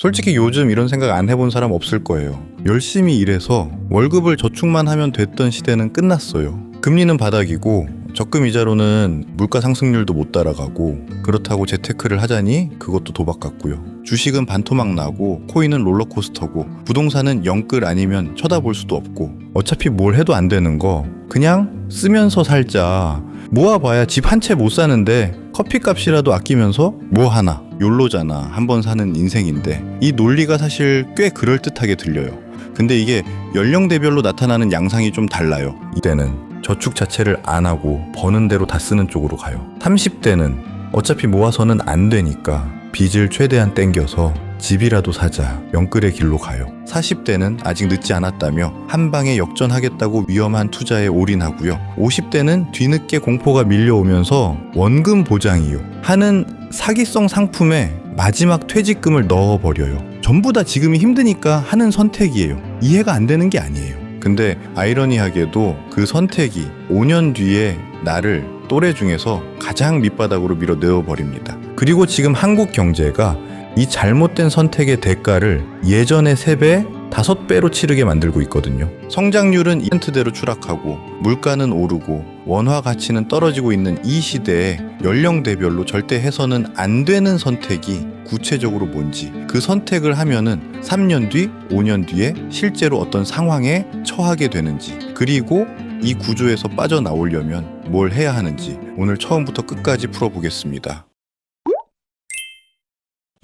솔직히 요즘 이런 생각 안 해본 사람 없을 거예요. 열심히 일해서 월급을 저축만 하면 됐던 시대는 끝났어요. 금리는 바닥이고 적금 이자로는 물가 상승률도 못 따라가고, 그렇다고 재테크를 하자니 그것도 도박 같고요. 주식은 반토막 나고 코인은 롤러코스터고 부동산은 영끌 아니면 쳐다볼 수도 없고, 어차피 뭘 해도 안 되는 거 그냥 쓰면서 살자. 모아봐야 집 한 채 못 사는데 커피값이라도 아끼면서 뭐 하나, 욜로잖아. 한 번 사는 인생인데. 이 논리가 사실 꽤 그럴듯하게 들려요. 근데 이게 연령대별로 나타나는 양상이 좀 달라요. 이때는 저축 자체를 안 하고 버는 대로 다 쓰는 쪽으로 가요. 30대는 어차피 모아서는 안 되니까 빚을 최대한 땡겨서 집이라도 사자, 영끌의 길로 가요. 40대는 아직 늦지 않았다며 한 방에 역전하겠다고 위험한 투자에 올인하고요. 50대는 뒤늦게 공포가 밀려오면서 원금 보장이요 하는 사기성 상품에 마지막 퇴직금을 넣어버려요. 전부 다 지금이 힘드니까 하는 선택이에요. 이해가 안 되는 게 아니에요. 근데 아이러니하게도 그 선택이 5년 뒤에 나를 또래 중에서 가장 밑바닥으로 밀어내어버립니다. 그리고 지금 한국 경제가 이 잘못된 선택의 대가를 예전의 3배, 5배로 치르게 만들고 있거든요. 성장률은 2%대로 추락하고 물가는 오르고 원화 가치는 떨어지고 있는 이 시대에 연령대별로 절대 해서는 안 되는 선택이 구체적으로 뭔지, 그 선택을 하면은 3년 뒤, 5년 뒤에 실제로 어떤 상황에 처하게 되는지, 그리고 이 구조에서 빠져나오려면 뭘 해야 하는지 오늘 처음부터 끝까지 풀어보겠습니다.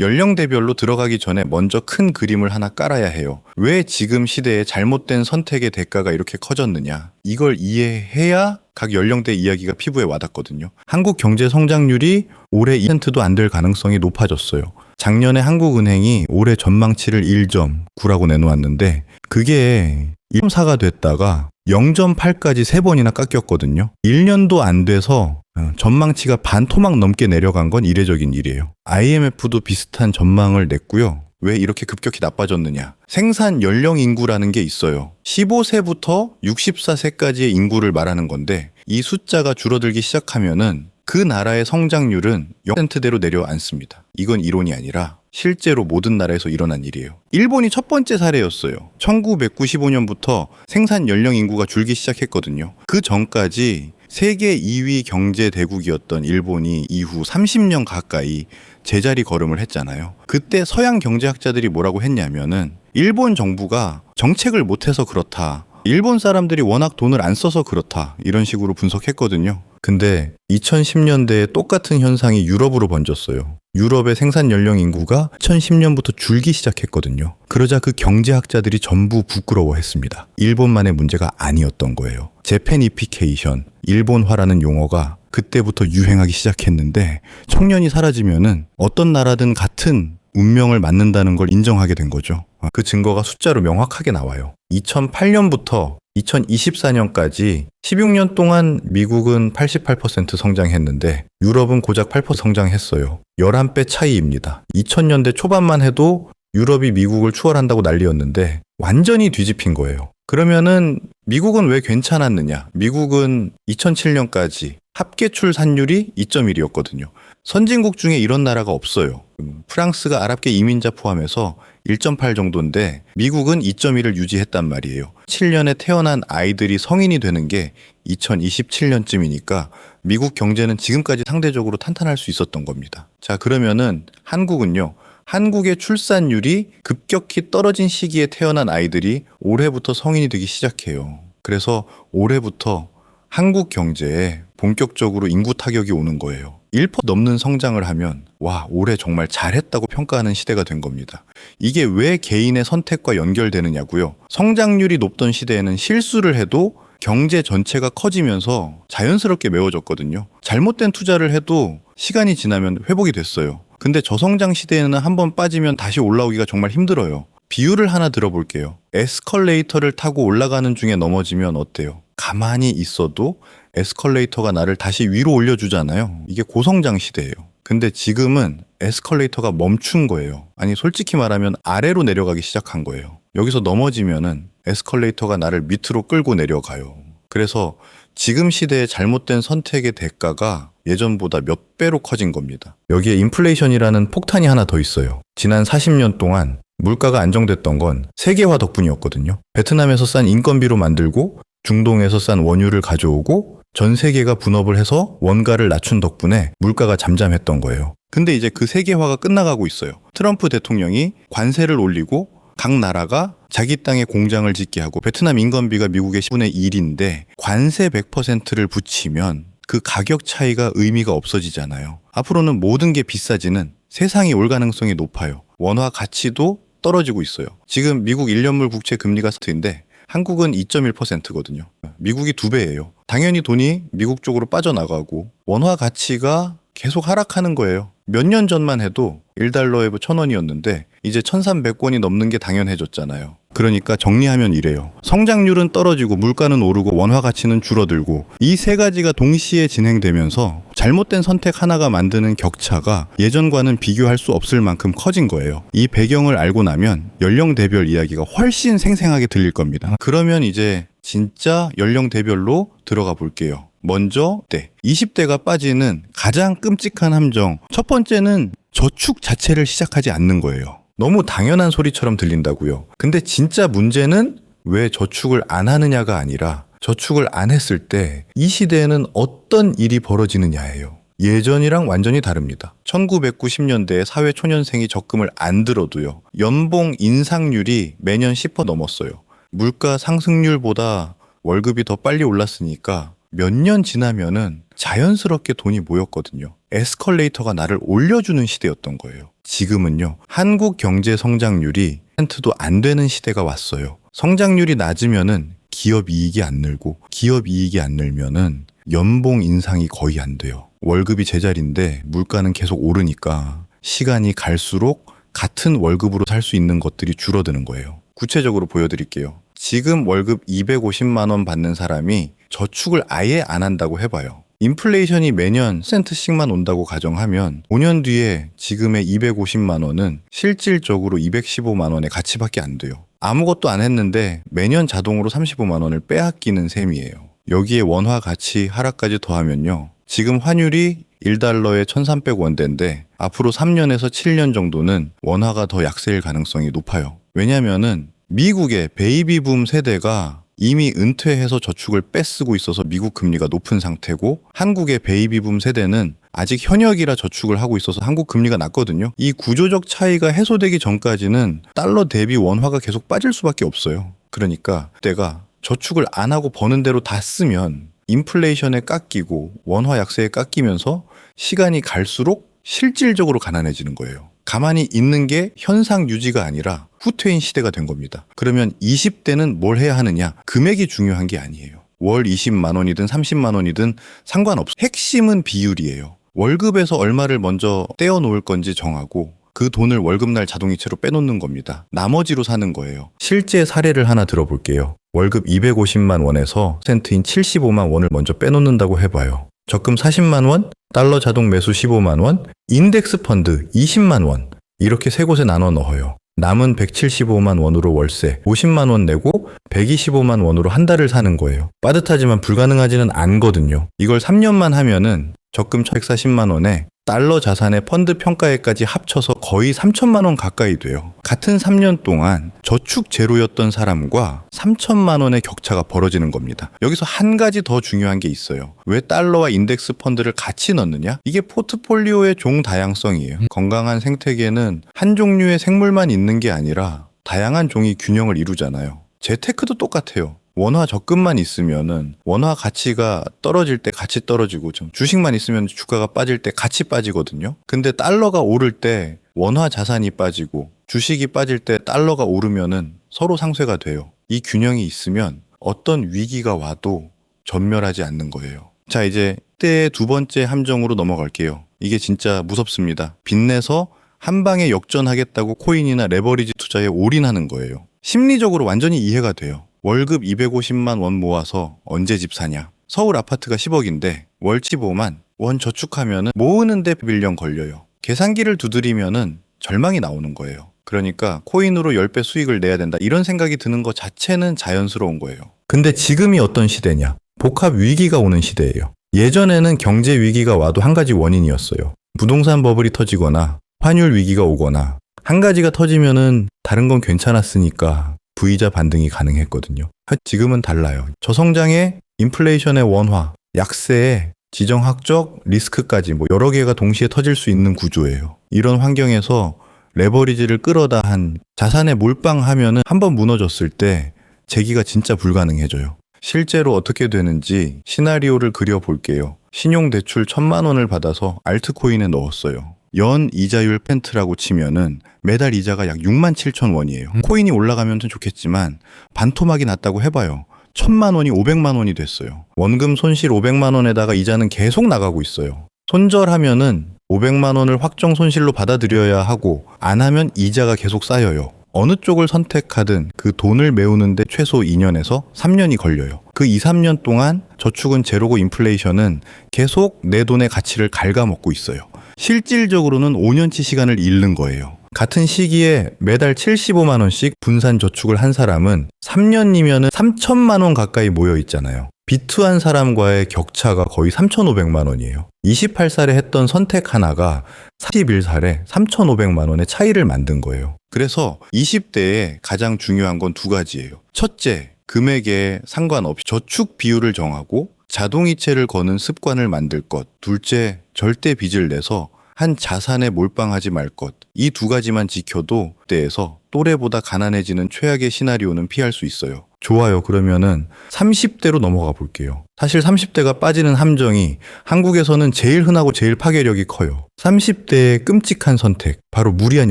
연령대별로 들어가기 전에 먼저 큰 그림을 하나 깔아야 해요. 왜 지금 시대에 잘못된 선택의 대가가 이렇게 커졌느냐, 이걸 이해해야 각 연령대 이야기가 피부에 와닿거든요. 한국 경제 성장률이 올해 2%도 안 될 가능성이 높아졌어요. 작년에 한국은행이 올해 전망치를 1.9라고 내놓았는데 그게 1.4가 됐다가 0.8까지 3번이나 깎였거든요. 1년도 안 돼서 전망치가 반토막 넘게 내려간 건 이례적인 일이에요. IMF도 비슷한 전망을 냈고요. 왜 이렇게 급격히 나빠졌느냐? 생산 연령 인구라는 게 있어요. 15세부터 64세까지의 인구를 말하는 건데, 이 숫자가 줄어들기 시작하면은 그 나라의 성장률은 0%대로 내려앉습니다. 이건 이론이 아니라 실제로 모든 나라에서 일어난 일이에요. 일본이 첫 번째 사례였어요. 1995년부터 생산 연령 인구가 줄기 시작했거든요. 그 전까지 세계 2위 경제 대국이었던 일본이 이후 30년 가까이 제자리 걸음을 했잖아요. 그때 서양 경제학자들이 뭐라고 했냐면은 일본 정부가 정책을 못해서 그렇다, 일본 사람들이 워낙 돈을 안 써서 그렇다, 이런 식으로 분석했거든요. 근데 2010년대에 똑같은 현상이 유럽으로 번졌어요. 유럽의 생산 연령 인구가 2010년부터 줄기 시작했거든요. 그러자 그 경제학자들이 전부 부끄러워했습니다. 일본만의 문제가 아니었던 거예요. 재패니피케이션, 일본화라는 용어가 그때부터 유행하기 시작했는데, 청년이 사라지면은 어떤 나라든 같은 운명을 맞는다는 걸 인정하게 된 거죠. 그 증거가 숫자로 명확하게 나와요. 2008년부터 2024년까지 16년 동안 미국은 88% 성장했는데 유럽은 고작 8% 성장했어요. 11배 차이입니다. 2000년대 초반만 해도 유럽이 미국을 추월한다고 난리였는데 완전히 뒤집힌 거예요. 그러면은 미국은 왜 괜찮았느냐? 미국은 2007년까지 합계 출산율이 2.1이었거든요. 선진국 중에 이런 나라가 없어요. 프랑스가 아랍계 이민자 포함해서 1.8 정도인데 미국은 2.1을 유지했단 말이에요. 7년에 태어난 아이들이 성인이 되는 게 2027년쯤이니까 미국 경제는 지금까지 상대적으로 탄탄할 수 있었던 겁니다. 자, 그러면은 한국은요. 한국의 출산율이 급격히 떨어진 시기에 태어난 아이들이 올해부터 성인이 되기 시작해요. 그래서 올해부터 한국 경제에 본격적으로 인구 타격이 오는 거예요. 1% 넘는 성장을 하면 와, 올해 정말 잘했다고 평가하는 시대가 된 겁니다. 이게 왜 개인의 선택과 연결되느냐고요. 성장률이 높던 시대에는 실수를 해도 경제 전체가 커지면서 자연스럽게 메워졌거든요. 잘못된 투자를 해도 시간이 지나면 회복이 됐어요. 근데 저성장 시대에는 한번 빠지면 다시 올라오기가 정말 힘들어요. 비유를 하나 들어볼게요. 에스컬레이터를 타고 올라가는 중에 넘어지면 어때요? 가만히 있어도 에스컬레이터가 나를 다시 위로 올려주잖아요. 이게 고성장 시대예요. 근데 지금은 에스컬레이터가 멈춘 거예요. 아니, 솔직히 말하면 아래로 내려가기 시작한 거예요. 여기서 넘어지면은 에스컬레이터가 나를 밑으로 끌고 내려가요. 그래서 지금 시대의 잘못된 선택의 대가가 예전보다 몇 배로 커진 겁니다. 여기에 인플레이션이라는 폭탄이 하나 더 있어요. 지난 40년 동안 물가가 안정됐던 건 세계화 덕분이었거든요. 베트남에서 싼 인건비로 만들고 중동에서 싼 원유를 가져오고 전 세계가 분업을 해서 원가를 낮춘 덕분에 물가가 잠잠했던 거예요. 근데 이제 그 세계화가 끝나가고 있어요. 트럼프 대통령이 관세를 올리고 각 나라가 자기 땅에 공장을 짓게 하고 베트남 인건비가 미국의 10분의 1인데 관세 100%를 붙이면 그 가격 차이가 의미가 없어지잖아요. 앞으로는 모든 게 비싸지는 세상이 올 가능성이 높아요. 원화 가치도 떨어지고 있어요. 지금 미국 1년물 국채 금리가 스트인데 한국은 2.1%거든요. 미국이 2배예요. 당연히 돈이 미국 쪽으로 빠져나가고 원화 가치가 계속 하락하는 거예요. 몇 년 전만 해도 1달러에 1,000원이었는데 이제 1,300원이 넘는 게 당연해졌잖아요. 그러니까 정리하면 이래요. 성장률은 떨어지고 물가는 오르고 원화 가치는 줄어들고 이 세 가지가 동시에 진행되면서 잘못된 선택 하나가 만드는 격차가 예전과는 비교할 수 없을 만큼 커진 거예요. 이 배경을 알고 나면 연령대별 이야기가 훨씬 생생하게 들릴 겁니다. 그러면 이제 진짜 연령대별로 들어가 볼게요. 먼저 20대가 빠지는 가장 끔찍한 함정. 첫 번째는 저축 자체를 시작하지 않는 거예요. 너무 당연한 소리처럼 들린다고요. 근데 진짜 문제는 왜 저축을 안 하느냐가 아니라 저축을 안 했을 때 이 시대에는 어떤 일이 벌어지느냐예요. 예전이랑 완전히 다릅니다. 1990년대에 사회초년생이 적금을 안 들어도요. 연봉 인상률이 매년 10% 넘었어요. 물가 상승률보다 월급이 더 빨리 올랐으니까 몇 년 지나면은 자연스럽게 돈이 모였거든요. 에스컬레이터가 나를 올려주는 시대였던 거예요. 지금은요. 한국 경제 성장률이 1%도 안 되는 시대가 왔어요. 성장률이 낮으면은 기업 이익이 안 늘고 기업 이익이 안 늘면은 연봉 인상이 거의 안 돼요. 월급이 제자리인데 물가는 계속 오르니까 시간이 갈수록 같은 월급으로 살 수 있는 것들이 줄어드는 거예요. 구체적으로 보여드릴게요. 지금 월급 250만 원 받는 사람이 저축을 아예 안 한다고 해봐요. 인플레이션이 매년 센트씩만 온다고 가정하면 5년 뒤에 지금의 250만 원은 실질적으로 215만 원의 가치밖에 안 돼요. 아무것도 안 했는데 매년 자동으로 35만 원을 빼앗기는 셈이에요. 여기에 원화 가치 하락까지 더하면요. 지금 환율이 1달러에 1,300원대인데 앞으로 3년에서 7년 정도는 원화가 더 약세일 가능성이 높아요. 왜냐면은 미국의 베이비붐 세대가 이미 은퇴해서 저축을 빼쓰고 있어서 미국 금리가 높은 상태고 한국의 베이비붐 세대는 아직 현역이라 저축을 하고 있어서 한국 금리가 낮거든요. 이 구조적 차이가 해소되기 전까지는 달러 대비 원화가 계속 빠질 수밖에 없어요. 그러니까 때가 저축을 안 하고 버는 대로 다 쓰면 인플레이션에 깎이고 원화 약세에 깎이면서 시간이 갈수록 실질적으로 가난해지는 거예요. 가만히 있는 게 현상 유지가 아니라 후퇴인 시대가 된 겁니다. 그러면 20대는 뭘 해야 하느냐? 금액이 중요한 게 아니에요. 월 20만 원이든 30만 원이든 상관없어요. 핵심은 비율이에요. 월급에서 얼마를 먼저 떼어놓을 건지 정하고 그 돈을 월급날 자동이체로 빼놓는 겁니다. 나머지로 사는 거예요. 실제 사례를 하나 들어볼게요. 월급 250만 원에서 센트인 75만 원을 먼저 빼놓는다고 해봐요. 적금 40만 원, 달러 자동 매수 15만 원, 인덱스 펀드 20만 원 이렇게 세 곳에 나눠 넣어요. 남은 175만 원으로 월세 50만 원 내고 125만 원으로 한 달을 사는 거예요. 빠듯하지만 불가능하지는 않거든요. 이걸 3년만 하면은 적금 140만 원에 달러 자산의 펀드 평가액까지 합쳐서 거의 3천만 원 가까이 돼요. 같은 3년 동안 저축 제로였던 사람과 3천만 원의 격차가 벌어지는 겁니다. 여기서 한 가지 더 중요한 게 있어요. 왜 달러와 인덱스 펀드를 같이 넣느냐? 이게 포트폴리오의 종 다양성이에요. 건강한 생태계는 한 종류의 생물만 있는 게 아니라 다양한 종이 균형을 이루잖아요. 재테크도 똑같아요. 원화 적금만 있으면은 원화 가치가 떨어질 때 같이 떨어지고 주식만 있으면 주가가 빠질 때 같이 빠지거든요. 근데 달러가 오를 때 원화 자산이 빠지고 주식이 빠질 때 달러가 오르면은 서로 상쇄가 돼요. 이 균형이 있으면 어떤 위기가 와도 전멸하지 않는 거예요. 자, 이제 때의 두 번째 함정으로 넘어갈게요. 이게 진짜 무섭습니다. 빚내서 한 방에 역전하겠다고 코인이나 레버리지 투자에 올인하는 거예요. 심리적으로 완전히 이해가 돼요. 월급 250만 원 모아서 언제 집 사냐? 서울 아파트가 10억인데 월 15만 원 저축하면 모으는데 1년 걸려요. 계산기를 두드리면은 절망이 나오는 거예요. 그러니까 코인으로 10배 수익을 내야 된다 이런 생각이 드는 것 자체는 자연스러운 거예요. 근데 지금이 어떤 시대냐? 복합 위기가 오는 시대예요. 예전에는 경제 위기가 와도 한 가지 원인이었어요. 부동산 버블이 터지거나 환율 위기가 오거나 한 가지가 터지면은 다른 건 괜찮았으니까 V자 반등이 가능했거든요. 지금은 달라요. 저성장에 인플레이션의 원화, 약세에 지정학적 리스크까지 여러 개가 동시에 터질 수 있는 구조예요. 이런 환경에서 레버리지를 끌어다 한 자산에 몰빵하면은 한번 무너졌을 때 재기가 진짜 불가능해져요. 실제로 어떻게 되는지 시나리오를 그려볼게요. 신용대출 1,000만 원을 받아서 알트코인에 넣었어요. 연 이자율 펜트라고 치면은 매달 이자가 약 67,000원이에요. 코인이 올라가면 좋겠지만 반토막이 났다고 해봐요. 1,000만 원이 500만 원이 됐어요. 원금 손실 500만 원에다가 이자는 계속 나가고 있어요. 손절하면은 500만 원을 확정 손실로 받아들여야 하고 안 하면 이자가 계속 쌓여요. 어느 쪽을 선택하든 그 돈을 메우는데 최소 2년에서 3년이 걸려요. 그 2, 3년 동안 저축은 제로고 인플레이션은 계속 내 돈의 가치를 갉아먹고 있어요. 실질적으로는 5년치 시간을 잃는 거예요. 같은 시기에 매달 75만 원씩 분산 저축을 한 사람은 3년이면 3천만 원 가까이 모여 있잖아요. 비투한 사람과의 격차가 거의 3,500만 원이에요. 28살에 했던 선택 하나가 41살에 3,500만 원의 차이를 만든 거예요. 그래서 20대에 가장 중요한 건 두 가지예요. 첫째, 금액에 상관없이 저축 비율을 정하고 자동이체를 거는 습관을 만들 것. 둘째, 절대 빚을 내서 한 자산에 몰빵하지 말 것. 이 두 가지만 지켜도 그때에서 또래보다 가난해지는 최악의 시나리오는 피할 수 있어요. 좋아요. 그러면은 30대로 넘어가 볼게요. 사실 30대가 빠지는 함정이 한국에서는 제일 흔하고 제일 파괴력이 커요. 30대의 끔찍한 선택, 바로 무리한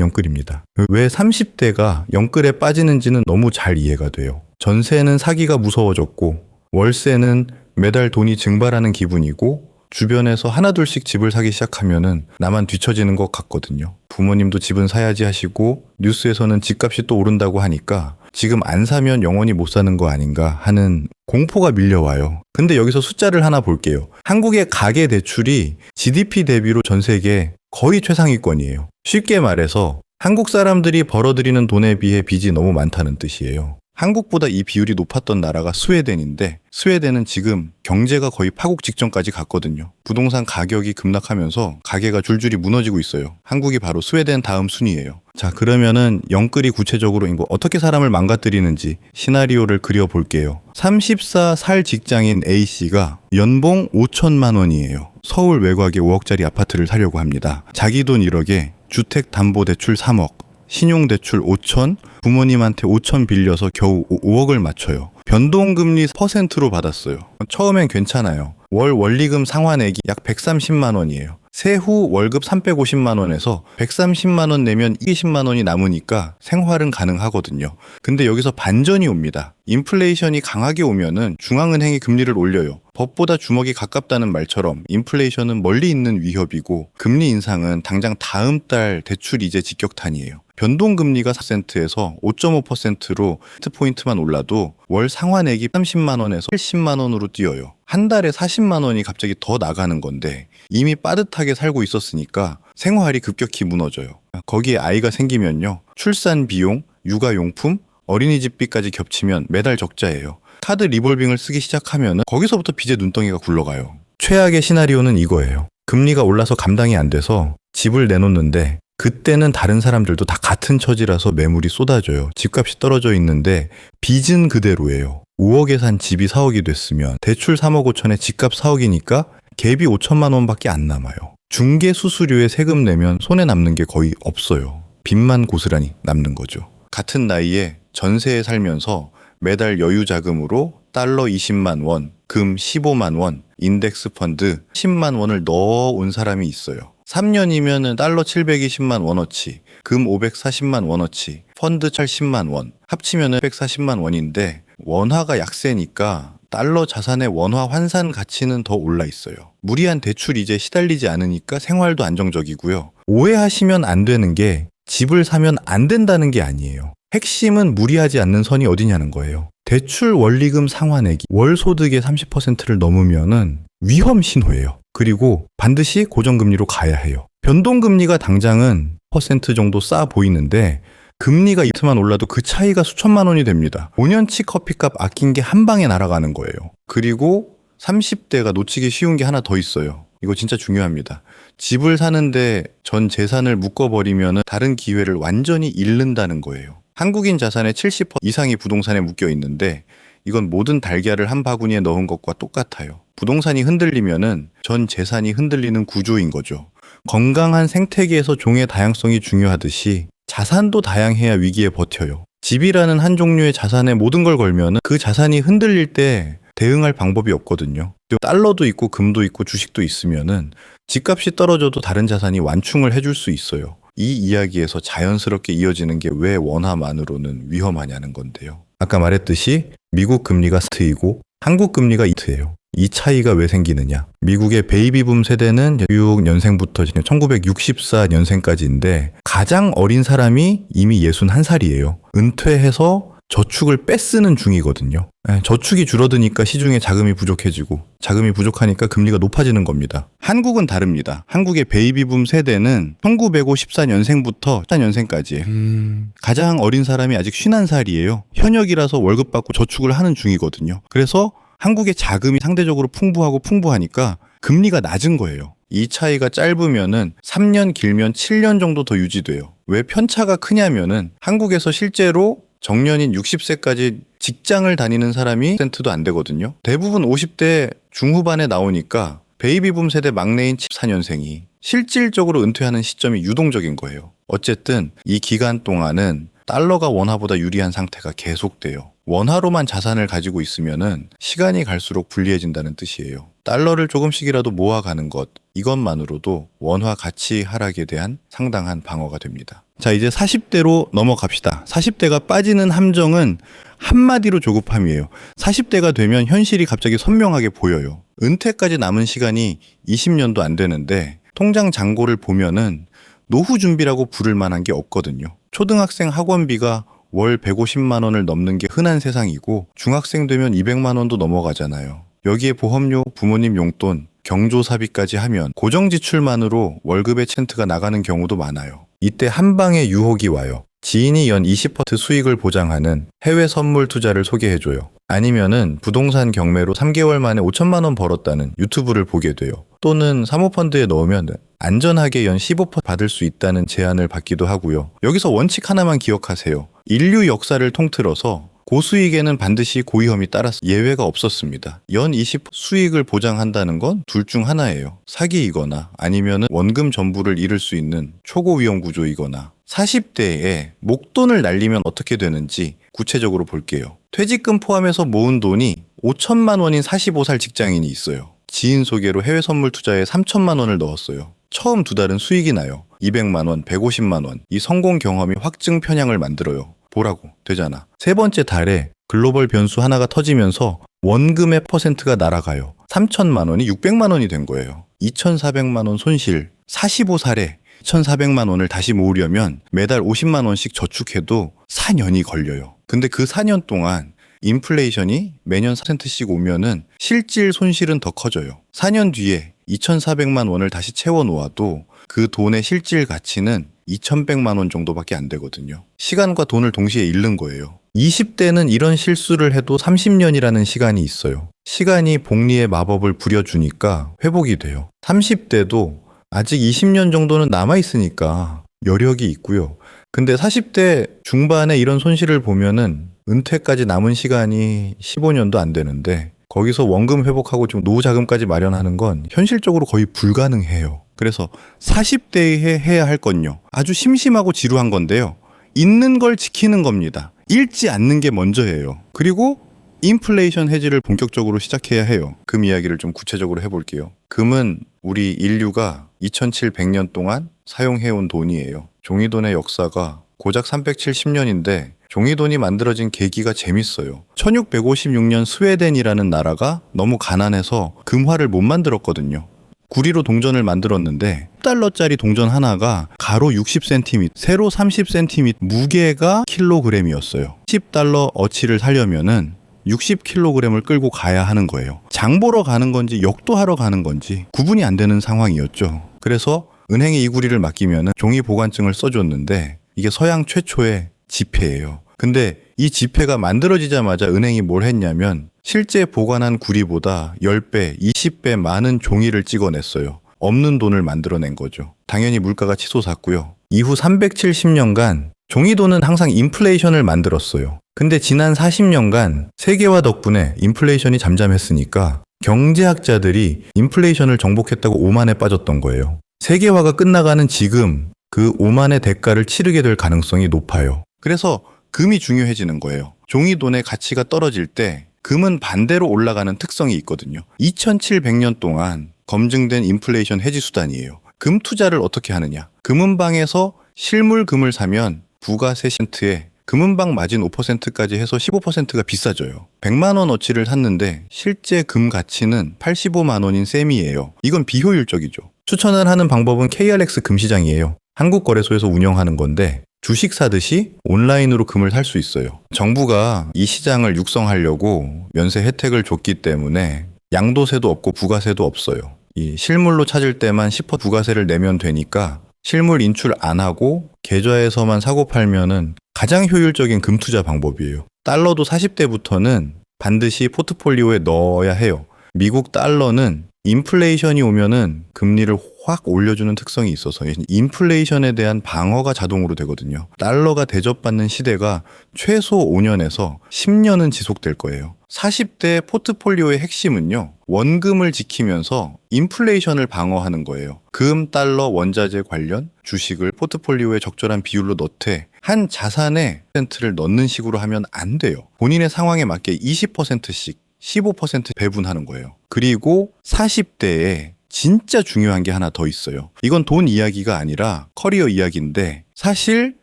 영끌입니다. 왜 30대가 영끌에 빠지는지는 너무 잘 이해가 돼요. 전세는 사기가 무서워졌고 월세는 매달 돈이 증발하는 기분이고 주변에서 하나둘씩 집을 사기 시작하면은 나만 뒤처지는 것 같거든요. 부모님도 집은 사야지 하시고 뉴스에서는 집값이 또 오른다고 하니까 지금 안 사면 영원히 못 사는 거 아닌가 하는 공포가 밀려와요. 근데 여기서 숫자를 하나 볼게요. 한국의 가계 대출이 GDP 대비로 전 세계 거의 최상위권이에요. 쉽게 말해서 한국 사람들이 벌어들이는 돈에 비해 빚이 너무 많다는 뜻이에요. 한국보다 이 비율이 높았던 나라가 스웨덴인데 스웨덴은 지금 경제가 거의 파국 직전까지 갔거든요. 부동산 가격이 급락하면서 가게가 줄줄이 무너지고 있어요. 한국이 바로 스웨덴 다음 순위예요. 자, 그러면은 영끌이 구체적으로 어떻게 사람을 망가뜨리는지 시나리오를 그려볼게요. 34살 직장인 A씨가 연봉 5천만 원이에요. 서울 외곽에 5억짜리 아파트를 사려고 합니다. 자기 돈 1억에 주택담보대출 3억, 신용대출 5천, 부모님한테 5천 빌려서 겨우 5억을 맞춰요. 변동금리 퍼센트로 받았어요. 처음엔 괜찮아요. 월 원리금 상환액이 약 130만 원이에요. 세후 월급 350만 원에서 130만 원 내면 20만 원이 남으니까 생활은 가능하거든요. 근데 여기서 반전이 옵니다. 인플레이션이 강하게 오면은 중앙은행이 금리를 올려요. 법보다 주먹이 가깝다는 말처럼 인플레이션은 멀리 있는 위협이고 금리 인상은 당장 다음 달 대출 이제 직격탄이에요. 변동금리가 4%에서 5.5%로 히트포인트만 올라도 월 상환액이 30만 원에서 70만 원으로 뛰어요. 한 달에 40만 원이 갑자기 더 나가는 건데 이미 빠듯하게 살고 있었으니까 생활이 급격히 무너져요. 거기에 아이가 생기면요. 출산 비용, 육아용품, 어린이집비까지 겹치면 매달 적자예요. 카드 리볼빙을 쓰기 시작하면 거기서부터 빚의 눈덩이가 굴러가요. 최악의 시나리오는 이거예요. 금리가 올라서 감당이 안 돼서 집을 내놓는데 그때는 다른 사람들도 다 같은 처지라서 매물이 쏟아져요. 집값이 떨어져 있는데 빚은 그대로예요. 5억에 산 집이 4억이 됐으면 대출 3억 5천에 집값 4억이니까 갭이 5천만 원밖에 안 남아요. 중개 수수료에 세금 내면 손에 남는 게 거의 없어요. 빚만 고스란히 남는 거죠. 같은 나이에 전세에 살면서 매달 여유 자금으로 달러 20만 원, 금 15만 원, 인덱스 펀드 10만 원을 넣어온 사람이 있어요. 3년이면 달러 720만 원어치, 금 540만 원어치, 펀드 80만 원, 합치면 140만 원인데 원화가 약세니까 달러 자산의 원화 환산 가치는 더 올라 있어요. 무리한 대출 이제 시달리지 않으니까 생활도 안정적이고요. 오해하시면 안 되는 게 집을 사면 안 된다는 게 아니에요. 핵심은 무리하지 않는 선이 어디냐는 거예요. 대출 원리금 상환액이 월 소득의 30%를 넘으면은 위험 신호예요. 그리고 반드시 고정금리로 가야 해요. 변동금리가 당장은 퍼센트 정도 싸 보이는데 금리가 이트만 올라도 그 차이가 수천만 원이 됩니다. 5년치 커피값 아낀 게 한 방에 날아가는 거예요. 그리고 30대가 놓치기 쉬운 게 하나 더 있어요. 이거 진짜 중요합니다. 집을 사는데 전 재산을 묶어버리면 다른 기회를 완전히 잃는다는 거예요. 한국인 자산의 70% 이상이 부동산에 묶여 있는데 이건 모든 달걀을 한 바구니에 넣은 것과 똑같아요. 부동산이 흔들리면은 전 재산이 흔들리는 구조인 거죠. 건강한 생태계에서 종의 다양성이 중요하듯이 자산도 다양해야 위기에 버텨요. 집이라는 한 종류의 자산에 모든 걸 걸면은 그 자산이 흔들릴 때 대응할 방법이 없거든요. 달러도 있고 금도 있고 주식도 있으면은 집값이 떨어져도 다른 자산이 완충을 해줄 수 있어요. 이 이야기에서 자연스럽게 이어지는 게 왜 원화만으로는 위험하냐는 건데요. 아까 말했듯이 미국 금리가 스트이고 한국 금리가 이트예요. 이 차이가 왜 생기느냐? 미국의 베이비붐 세대는 6년생부터 1964년생까지인데 가장 어린 사람이 이미 61살이에요. 은퇴해서 저축을 빼쓰는 중이거든요. 저축이 줄어드니까 시중에 자금이 부족해지고 자금이 부족하니까 금리가 높아지는 겁니다. 한국은 다릅니다. 한국의 베이비붐 세대는 1954년생부터 14년생까지예요. 가장 어린 사람이 아직 51살이에요. 현역이라서 월급 받고 저축을 하는 중이거든요. 그래서 한국의 자금이 상대적으로 풍부하니까 금리가 낮은 거예요. 이 차이가 짧으면은 3년 길면 7년 정도 더 유지돼요. 왜 편차가 크냐면은 한국에서 실제로 정년인 60세까지 직장을 다니는 사람이 1%도 안 되거든요. 대부분 50대 중후반에 나오니까 베이비붐 세대 막내인 14년생이 실질적으로 은퇴하는 시점이 유동적인 거예요. 어쨌든 이 기간 동안은 달러가 원화보다 유리한 상태가 계속돼요. 원화로만 자산을 가지고 있으면은 시간이 갈수록 불리해진다는 뜻이에요. 달러를 조금씩이라도 모아가는 것, 이것만으로도 원화 가치 하락에 대한 상당한 방어가 됩니다. 자, 이제 40대로 넘어갑시다. 40대가 빠지는 함정은 한마디로 조급함이에요. 40대가 되면 현실이 갑자기 선명하게 보여요. 은퇴까지 남은 시간이 20년도 안 되는데 통장 잔고를 보면은 노후 준비라고 부를 만한 게 없거든요. 초등학생 학원비가 월 150만 원을 넘는 게 흔한 세상이고 중학생 되면 200만 원도 넘어가잖아요. 여기에 보험료, 부모님 용돈, 경조사비까지 하면 고정 지출만으로 월급의 %가 나가는 경우도 많아요. 이때 한 방에 유혹이 와요. 지인이 연 20% 수익을 보장하는 해외 선물 투자를 소개해줘요. 아니면은 부동산 경매로 3개월 만에 5천만 원 벌었다는 유튜브를 보게 돼요. 또는 사모펀드에 넣으면 안전하게 연 15% 받을 수 있다는 제안을 받기도 하고요. 여기서 원칙 하나만 기억하세요. 인류 역사를 통틀어서 고수익에는 반드시 고위험이 따라서 예외가 없었습니다. 연 20% 수익을 보장한다는 건 둘 중 하나예요. 사기이거나 아니면 원금 전부를 잃을 수 있는 초고 위험 구조이거나 40대에 목돈을 날리면 어떻게 되는지 구체적으로 볼게요. 퇴직금 포함해서 모은 돈이 5천만 원인 45살 직장인이 있어요. 지인 소개로 해외 선물 투자에 3천만 원을 넣었어요. 처음 2달은 수익이 나요. 200만 원, 150만 원. 이 성공 경험이 확증 편향을 만들어요. 보라고 되잖아. 세 번째 달에 글로벌 변수 하나가 터지면서 원금의 퍼센트가 날아가요. 3천만 원이 600만 원이 된 거예요. 2,400만 원 손실. 45살에 1,400만 원을 다시 모으려면 매달 50만 원씩 저축해도 4년이 걸려요. 근데 그 4년 동안 인플레이션이 매년 4%씩 오면은 실질 손실은 더 커져요. 4년 뒤에 2,400만 원을 다시 채워 놓아도 그 돈의 실질 가치는 2,100만 원 정도밖에 안 되거든요. 시간과 돈을 동시에 잃는 거예요. 20대는 이런 실수를 해도 30년이라는 시간이 있어요. 시간이 복리의 마법을 부려주니까 회복이 돼요. 30대도 아직 20년 정도는 남아있으니까 여력이 있고요. 근데 40대 중반에 이런 손실을 보면은 은퇴까지 남은 시간이 15년도 안 되는데 거기서 원금 회복하고 좀 노후 자금까지 마련하는 건 현실적으로 거의 불가능해요. 그래서 40대에 해야 할 건요. 아주 심심하고 지루한 건데요. 있는 걸 지키는 겁니다. 잃지 않는 게 먼저예요. 그리고 인플레이션 해지를 본격적으로 시작해야 해요. 금 이야기를 좀 구체적으로 해볼게요. 금은 우리 인류가 2700년 동안 사용해온 돈이에요. 종이돈의 역사가 고작 370년인데 종이돈이 만들어진 계기가 재밌어요. 1656년 스웨덴이라는 나라가 너무 가난해서 금화를 못 만들었거든요. 구리로 동전을 만들었는데 10달러짜리 동전 하나가 가로 60cm, 세로 30cm, 무게가 킬로그램이었어요. 10달러 어치를 사려면은 60kg을 끌고 가야 하는 거예요. 장 보러 가는 건지 역도하러 가는 건지 구분이 안 되는 상황이었죠. 그래서 은행에 이 구리를 맡기면 종이 보관증을 써줬는데 이게 서양 최초의 지폐예요. 근데 이 지폐가 만들어지자마자 은행이 뭘 했냐면 실제 보관한 구리보다 10배, 20배 많은 종이를 찍어냈어요. 없는 돈을 만들어낸 거죠. 당연히 물가가 치솟았고요. 이후 370년간 종이돈은 항상 인플레이션을 만들었어요. 근데 지난 40년간 세계화 덕분에 인플레이션이 잠잠했으니까 경제학자들이 인플레이션을 정복했다고 오만에 빠졌던 거예요. 세계화가 끝나가는 지금 그 오만의 대가를 치르게 될 가능성이 높아요. 그래서 금이 중요해지는 거예요. 종이돈의 가치가 떨어질 때 금은 반대로 올라가는 특성이 있거든요. 2700년 동안 검증된 인플레이션 해지 수단이에요. 금 투자를 어떻게 하느냐? 금은방에서 실물 금을 사면 부가세 %에 금은방 마진 5%까지 해서 15%가 비싸져요. 100만 원어치를 샀는데 실제 금 가치는 85만 원인 셈이에요. 이건 비효율적이죠. 추천을 하는 방법은 KRX 금시장이에요. 한국거래소에서 운영하는 건데 주식 사듯이 온라인으로 금을 살 수 있어요. 정부가 이 시장을 육성하려고 면세 혜택을 줬기 때문에 양도세도 없고 부가세도 없어요. 이 실물로 찾을 때만 10% 부가세를 내면 되니까 실물 인출 안 하고 계좌에서만 사고 팔면은 가장 효율적인 금 투자 방법이에요. 달러도 40대부터는 반드시 포트폴리오에 넣어야 해요. 미국 달러는 인플레이션이 오면은 금리를 확 올려주는 특성이 있어서 인플레이션에 대한 방어가 자동으로 되거든요. 달러가 대접받는 시대가 최소 5년에서 10년은 지속될 거예요. 40대 포트폴리오의 핵심은요, 원금을 지키면서 인플레이션을 방어하는 거예요. 금, 달러, 원자재 관련 주식을 포트폴리오에 적절한 비율로 넣되 한 자산에 %를 넣는 식으로 하면 안 돼요. 본인의 상황에 맞게 20%씩 15% 배분하는 거예요. 그리고 40대에 진짜 중요한 게 하나 더 있어요. 이건 돈 이야기가 아니라 커리어 이야기인데 사실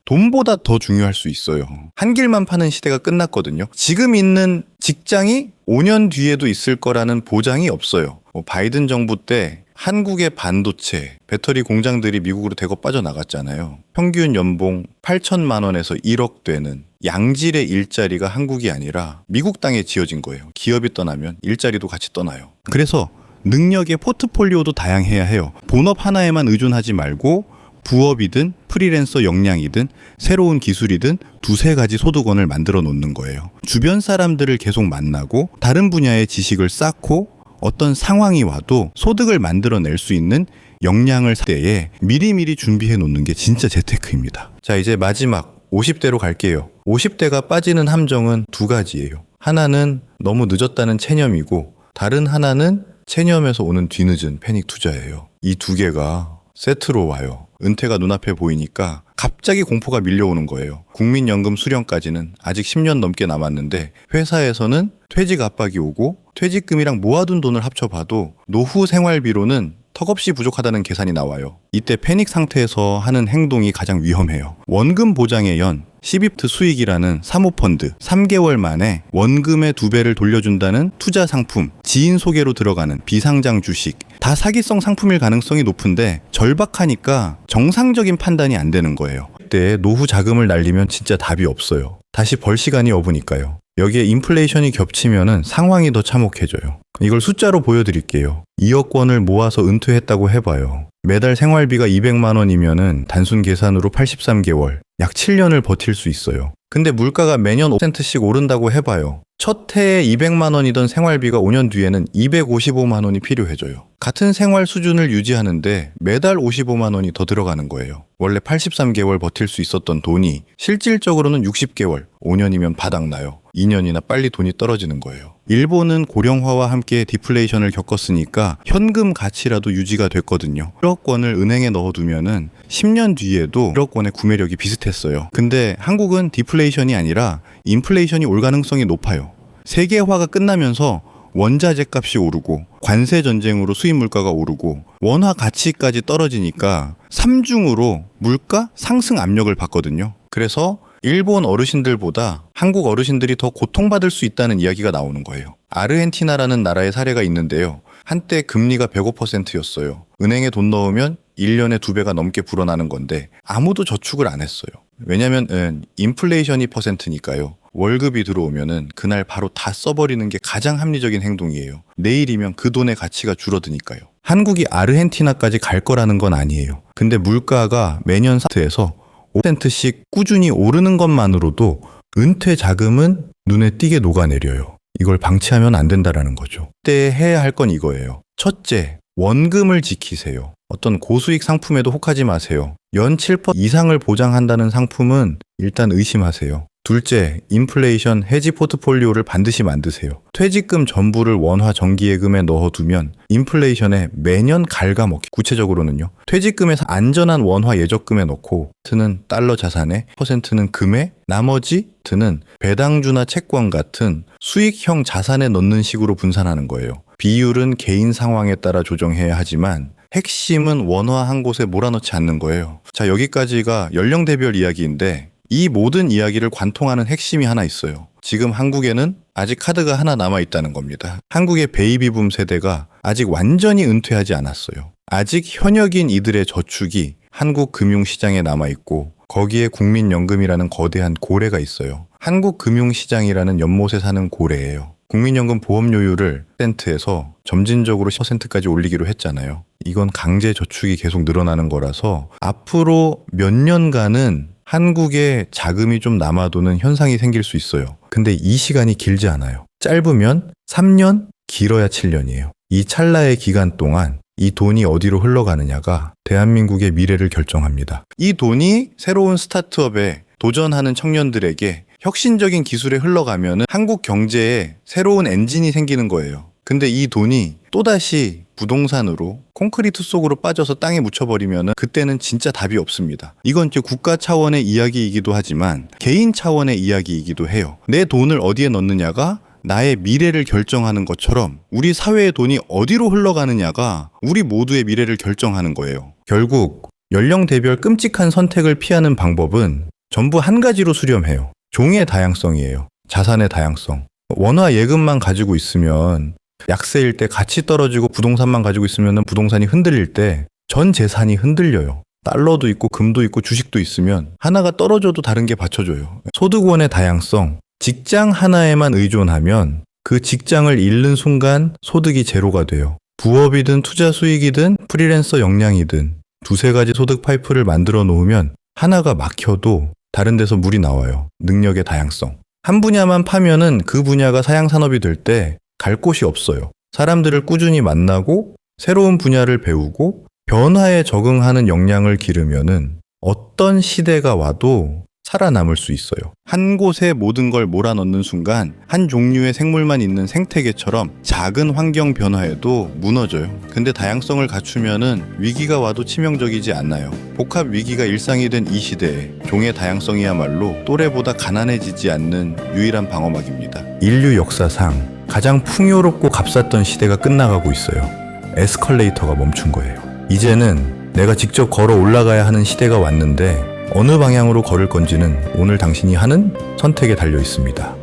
돈보다 더 중요할 수 있어요. 한 길만 파는 시대가 끝났거든요. 지금 있는 직장이 5년 뒤에도 있을 거라는 보장이 없어요. 바이든 정부 때 한국의 반도체, 배터리 공장들이 미국으로 대거 빠져나갔잖아요. 평균 연봉 8천만 원에서 1억 되는 양질의 일자리가 한국이 아니라 미국 땅에 지어진 거예요. 기업이 떠나면 일자리도 같이 떠나요. 그래서 능력의 포트폴리오도 다양해야 해요. 본업 하나에만 의존하지 말고 부업이든 프리랜서 역량이든 새로운 기술이든 두세 가지 소득원을 만들어 놓는 거예요. 주변 사람들을 계속 만나고 다른 분야의 지식을 쌓고 어떤 상황이 와도 소득을 만들어낼 수 있는 역량을 때에 미리미리 준비해 놓는 게 진짜 재테크입니다. 자, 이제 마지막 50대로 갈게요. 50대가 빠지는 함정은 두 가지예요. 하나는 너무 늦었다는 체념이고 다른 하나는 체념에서 오는 뒤늦은 패닉 투자예요. 이 두 개가 세트로 와요. 은퇴가 눈앞에 보이니까 갑자기 공포가 밀려오는 거예요. 국민연금 수령까지는 아직 10년 넘게 남았는데 회사에서는 퇴직 압박이 오고 퇴직금이랑 모아둔 돈을 합쳐봐도 노후 생활비로는 턱없이 부족하다는 계산이 나와요. 이때 패닉 상태에서 하는 행동이 가장 위험해요. 원금 보장의 연 12% 수익이라는 사모펀드 3개월 만에 원금의 2배를 돌려준다는 투자 상품, 지인 소개로 들어가는 비상장 주식 다 사기성 상품일 가능성이 높은데 절박하니까 정상적인 판단이 안 되는 거예요. 이때 노후 자금을 날리면 진짜 답이 없어요. 다시 벌 시간이 없으니까요. 여기에 인플레이션이 겹치면은 상황이 더 참혹해져요. 이걸 숫자로 보여드릴게요. 2억 원을 모아서 은퇴했다고 해봐요. 매달 생활비가 200만 원이면은 단순 계산으로 83개월, 약 7년을 버틸 수 있어요. 근데 물가가 매년 5%씩 오른다고 해봐요. 첫 해에 200만 원이던 생활비가 5년 뒤에는 255만 원이 필요해져요. 같은 생활 수준을 유지하는데 매달 55만 원이 더 들어가는 거예요. 원래 83개월 버틸 수 있었던 돈이 실질적으로는 60개월, 5년이면 바닥나요. 2년이나 빨리 돈이 떨어지는 거예요. 일본은 고령화와 함께 디플레이션을 겪었으니까 현금 가치라도 유지가 됐거든요. 1억 원을 은행에 넣어두면은 10년 뒤에도 1억 원의 구매력이 비슷했어요. 근데 한국은 디플레이션이 아니라 인플레이션이 올 가능성이 높아요. 세계화가 끝나면서 원자재 값이 오르고 관세 전쟁으로 수입 물가가 오르고 원화 가치까지 떨어지니까 삼중으로 물가 상승 압력을 받거든요. 그래서 일본 어르신들보다 한국 어르신들이 더 고통받을 수 있다는 이야기가 나오는 거예요. 아르헨티나라는 나라의 사례가 있는데요. 한때 금리가 105%였어요. 은행에 돈 넣으면 1년에 2배가 넘게 불어나는 건데 아무도 저축을 안 했어요. 왜냐면 인플레이션이 %니까요. 월급이 들어오면은 그날 바로 다 써버리는 게 가장 합리적인 행동이에요. 내일이면 그 돈의 가치가 줄어드니까요. 한국이 아르헨티나까지 갈 거라는 건 아니에요. 근데 물가가 매년 4%에서 5%씩 꾸준히 오르는 것만으로도 은퇴 자금은 눈에 띄게 녹아내려요. 이걸 방치하면 안 된다라는 거죠. 그때 해야 할 건 이거예요. 첫째, 원금을 지키세요. 어떤 고수익 상품에도 혹하지 마세요. 연 7% 이상을 보장한다는 상품은 일단 의심하세요. 둘째, 인플레이션 해지 포트폴리오를 반드시 만드세요. 퇴직금 전부를 원화 정기예금에 넣어두면 인플레이션에 매년 갉아먹기. 구체적으로는요. 퇴직금에 안전한 원화 예적금에 넣고 트는 달러 자산에 퍼센트는 금에 나머지 트는 배당주나 채권 같은 수익형 자산에 넣는 식으로 분산하는 거예요. 비율은 개인 상황에 따라 조정해야 하지만 핵심은 원화 한 곳에 몰아넣지 않는 거예요. 자, 여기까지가 연령대별 이야기인데 이 모든 이야기를 관통하는 핵심이 하나 있어요. 지금 한국에는 아직 카드가 하나 남아있다는 겁니다. 한국의 베이비붐 세대가 아직 완전히 은퇴하지 않았어요. 아직 현역인 이들의 저축이 한국 금융시장에 남아있고 거기에 국민연금이라는 거대한 고래가 있어요. 한국 금융시장이라는 연못에 사는 고래예요. 국민연금 보험료율을 10%에서 점진적으로 10%까지 올리기로 했잖아요. 이건 강제 저축이 계속 늘어나는 거라서 앞으로 몇 년간은 한국에 자금이 좀 남아도는 현상이 생길 수 있어요. 근데 이 시간이 길지 않아요. 짧으면 3년, 길어야 7년이에요. 이 찰나의 기간 동안 이 돈이 어디로 흘러가느냐가 대한민국의 미래를 결정합니다. 이 돈이 새로운 스타트업에 도전하는 청년들에게 혁신적인 기술에 흘러가면 한국 경제에 새로운 엔진이 생기는 거예요. 근데 이 돈이 또다시 부동산으로 콘크리트 속으로 빠져서 땅에 묻혀버리면 그때는 진짜 답이 없습니다. 이건 이제 국가 차원의 이야기이기도 하지만 개인 차원의 이야기이기도 해요. 내 돈을 어디에 넣느냐가 나의 미래를 결정하는 것처럼 우리 사회의 돈이 어디로 흘러가느냐가 우리 모두의 미래를 결정하는 거예요. 결국 연령대별 끔찍한 선택을 피하는 방법은 전부 한 가지로 수렴해요. 종의 다양성이에요. 자산의 다양성. 원화 예금만 가지고 있으면 약세일 때 가치 떨어지고 부동산만 가지고 있으면 부동산이 흔들릴 때 전 재산이 흔들려요. 달러도 있고 금도 있고 주식도 있으면 하나가 떨어져도 다른 게 받쳐줘요. 소득원의 다양성. 직장 하나에만 의존하면 그 직장을 잃는 순간 소득이 제로가 돼요. 부업이든 투자 수익이든 프리랜서 역량이든 두세 가지 소득 파이프를 만들어 놓으면 하나가 막혀도 다른 데서 물이 나와요. 능력의 다양성. 한 분야만 파면은 그 분야가 사양산업이 될 때 갈 곳이 없어요. 사람들을 꾸준히 만나고 새로운 분야를 배우고 변화에 적응하는 역량을 기르면은 어떤 시대가 와도 살아남을 수 있어요. 한 곳에 모든 걸 몰아넣는 순간 한 종류의 생물만 있는 생태계처럼 작은 환경 변화에도 무너져요. 근데 다양성을 갖추면은 위기가 와도 치명적이지 않나요? 복합 위기가 일상이 된 이 시대에 종의 다양성이야말로 또래보다 가난해지지 않는 유일한 방어막입니다. 인류 역사상 가장 풍요롭고 값쌌던 시대가 끝나가고 있어요. 에스컬레이터가 멈춘 거예요. 이제는 내가 직접 걸어 올라가야 하는 시대가 왔는데 어느 방향으로 걸을 건지는 오늘 당신이 하는 선택에 달려 있습니다.